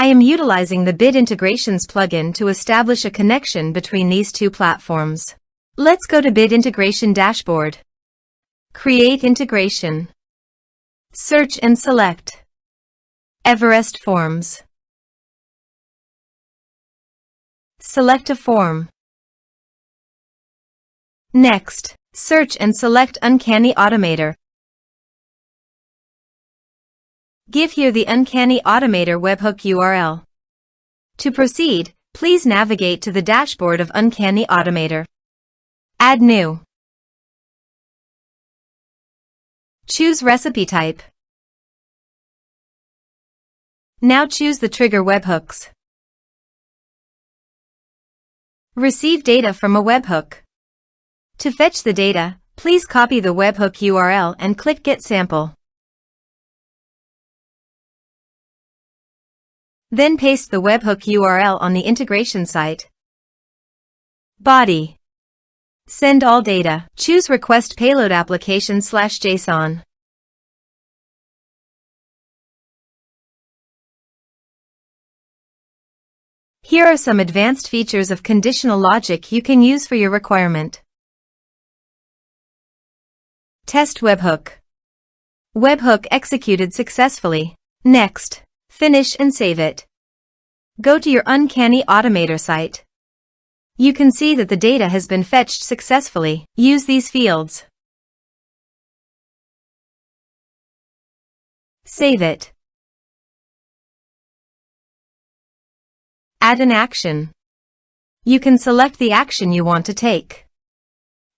I am utilizing the Bit Integrations plugin to establish a connection between these two platforms. Let's go to Bit Integration Dashboard. Create integration. Search and select Everest Forms. Select a form. Next, search and select Uncanny Automator. Give here the Uncanny Automator webhook URL. To proceed, please navigate to the dashboard of Uncanny Automator. Add new. Choose recipe type. Now choose the trigger webhooks. Receive data from a webhook. To fetch the data, please copy the webhook URL and click Get Sample. Then paste the webhook URL on the integration site. Body. Send all data. Choose Request Payload Application/JSON. Here are some advanced features of conditional logic you can use for your requirement. Test webhook. Webhook executed successfully. Next, finish and save it. Go to your Uncanny Automator site. You can see that the data has been fetched successfully. Use these fields. Save it. Add an action. You can select the action you want to take.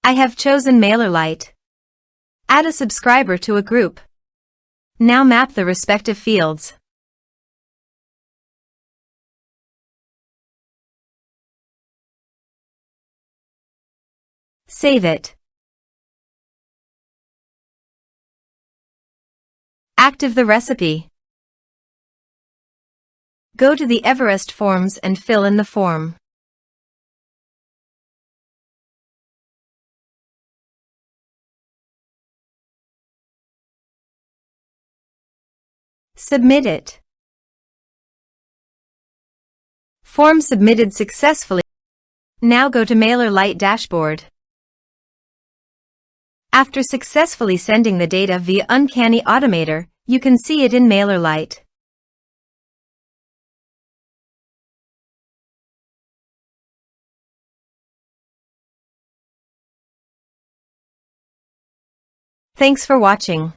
I have chosen MailerLite. Add a subscriber to a group. Now map the respective fields. Save it. Active the recipe. Go to the Everest Forms and fill in the form. Submit it. Form submitted successfully. Now go to MailerLite dashboard. After successfully sending the data via Uncanny Automator, you can see it in MailerLite. Thanks for watching.